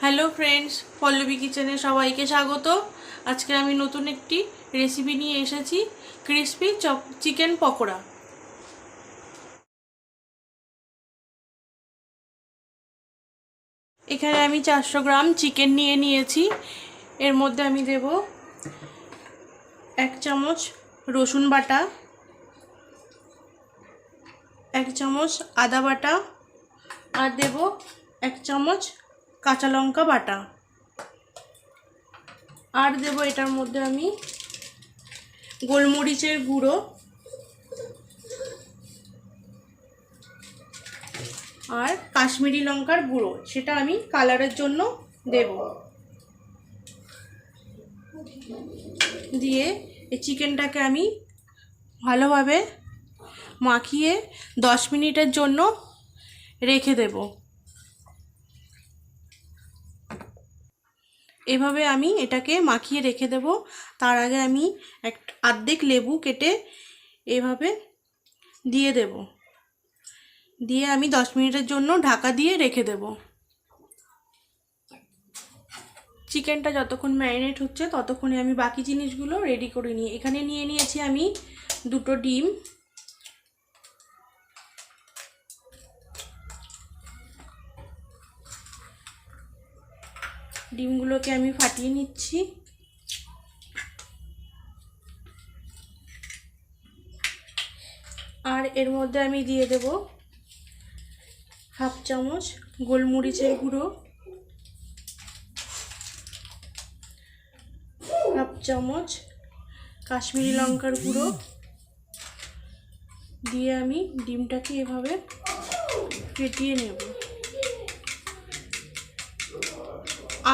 Hello friends, Pallavi কিচেনে সবাইকে স্বাগত। আজকে আমি নতুন একটি রেসিপি নিয়ে এসেছি, ক্রিসপি চিকেন পকোড়া। এখানে আমি 400 গ্রাম চিকেন নিয়ে নিয়েছি। এর মধ্যে আমি দেব 1 চামচ রসুন বাটা, 1 চামচ আদা বাটা, আর দেব 1 চামচ কাঁচা লঙ্কা বাটা, আর দেব এটার মধ্যে আমি গোলমরিচের গুঁড়ো আর কাশ্মীরি লঙ্কার গুঁড়ো, সেটা আমি কালারের জন্য দেব। দিয়ে এই চিকেনটাকে আমি ভালোভাবে মাখিয়ে 10 মিনিটের জন্য রেখে দেব। এভাবে আমি এটাকে মাখিয়ে রেখে দেব। তার আগে আমি অর্ধেক লেবু কেটে এভাবে দিয়ে দেব। দিয়ে আমি 10 মিনিটের জন্য ঢাকা দিয়ে রেখে দেব। চিকেনটা যতক্ষণ ম্যারিনেট হচ্ছে ততক্ষণে আমি বাকি জিনিসগুলো রেডি করে নিই। এখানে নিয়ে নিয়েছি আমি 2টো ডিম, ডিমগুলোকে আমি ফাটিয়ে নিচ্ছি। আর এর মধ্যে আমি দিয়ে দেব 1/2 চামচ গোলমরিচের গুঁড়ো, 1/2 চামচ কাশ্মীরি লঙ্কার গুঁড়ো দিয়ে আমি ডিমটাকে এভাবে ফেটিয়ে নেব।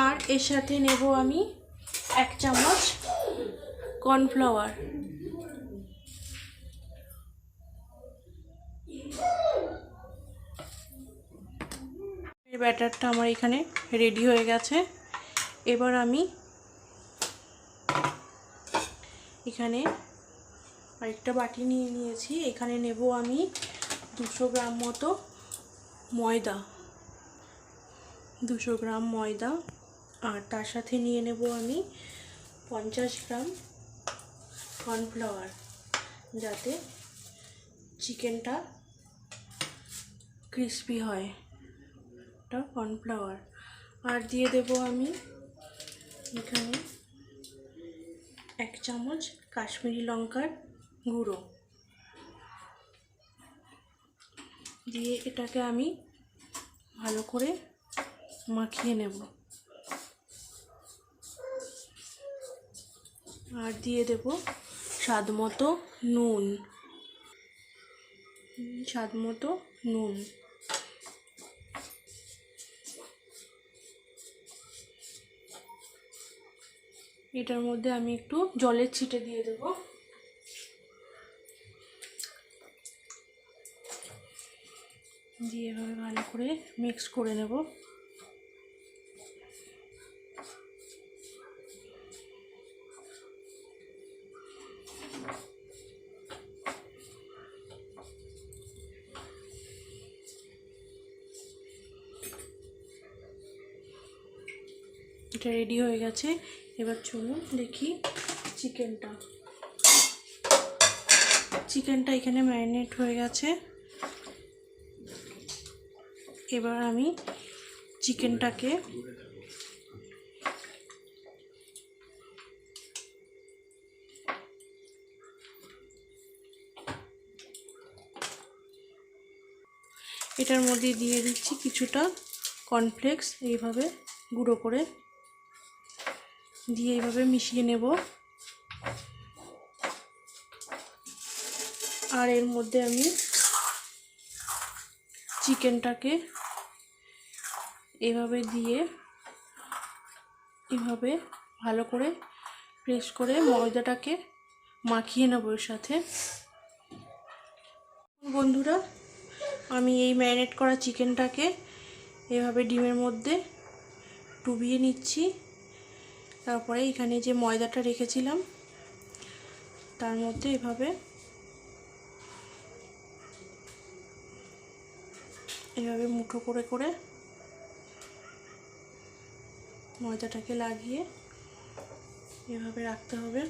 আর এর সাথে নেব আমি 1 চামচ কর্নফ্লাওয়ার। এই ব্যাটারটা আমার এখানে রেডি হয়ে গেছে। এবার আমি এখানে আরেকটা বাটি নিয়ে নিয়েছি। এখানে নেব আমি 200 গ্রাম মতো ময়দা, 200 গ্রাম ময়দা, আর তার সাথে নিয়ে নেব আমি 50 গ্রাম কর্নফ্লাওয়ার, যাতে চিকেনটা ক্রিস্পি হয়। এটা কর্নফ্লাওয়ার। আর দিয়ে দেব আমি এখানে 1 চামচ কাশ্মীরি লঙ্কার গুঁড়ো, দিয়ে এটাকে আমি ভালো করে মাখিয়ে নেব। আর দিয়ে দেব স্বাদ মতো নুন, এটার মধ্যে আমি একটু জলের ছিটে দিয়ে দেব। দিয়ে এভাবে ভালো করে মিক্স করে নেব। এটা রেডি হয়ে গেছে। এবার চলুন দেখি চিকেনটা এখানে ম্যারিনেট হয়ে গেছে। এবার আমি চিকেনটাকে এটার মধ্যে দিয়ে দিচ্ছি কিছুটা কর্নফ্লেক্স, এইভাবে গুঁড়ো করে দিয়ে এইভাবে মিশিয়ে নেব। আর এর মধ্যে আমি চিকেনটাকে এভাবে দিয়ে এভাবে ভালো করে প্রেস করে ময়দাটাকে মাখিয়ে নেব এর সাথে। বন্ধুরা, আমি এই ম্যারিনেট করা চিকেনটাকে এভাবে ডিমের মধ্যে ডুবিয়ে নিচ্ছি। তারপরে এখানে যে ময়দাটা রেখেছিলাম তার মধ্যে এভাবে মুঠো করে করে ময়দাটাকে লাগিয়ে এভাবে রাখতে হবে।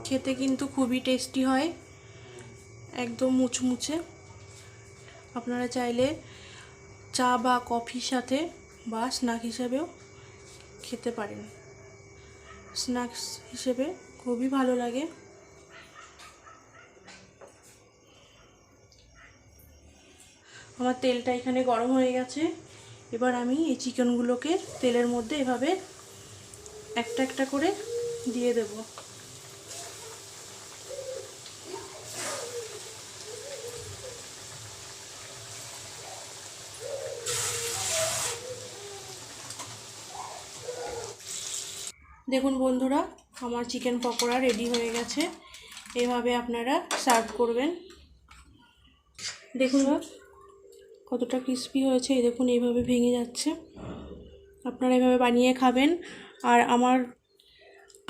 খেতে কিন্তু খুবই টেস্টি হয়, একদম মুচমুচে। আপনারা চাইলে চা বা কফির সাথে বা স্ন্যাক হিসেবেও খেতে পারেন। স্ন্যাক্স হিসেবে খুবই ভালো লাগে। আমার তেলটা এখানে গরম হয়ে গেছে। এবার আমি এই চিকেনগুলোকে তেলের মধ্যে এভাবে একটা একটা করে দিয়ে দেব। দেখুন বন্ধুরা, আমার চিকেন পকোড়া রেডি হয়ে গেছে। এভাবে আপনারা সার্ভ করবেন। দেখুন কতটা ক্রিস্পি হয়েছে, এই দেখুন এইভাবে ভেঙে যাচ্ছে। আপনারা এভাবে বানিয়ে খাবেন। আর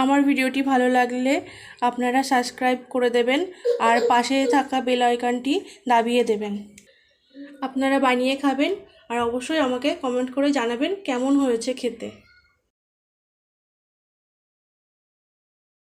আমার ভিডিওটি ভালো লাগলে আপনারা সাবস্ক্রাইব করে দেবেন আর পাশে থাকা বেল আইকনটি দাবিয়ে দেবেন। আপনারা বানিয়ে খাবেন আর অবশ্যই আমাকে কমেন্ট করে জানাবেন কেমন হয়েছে খেতে।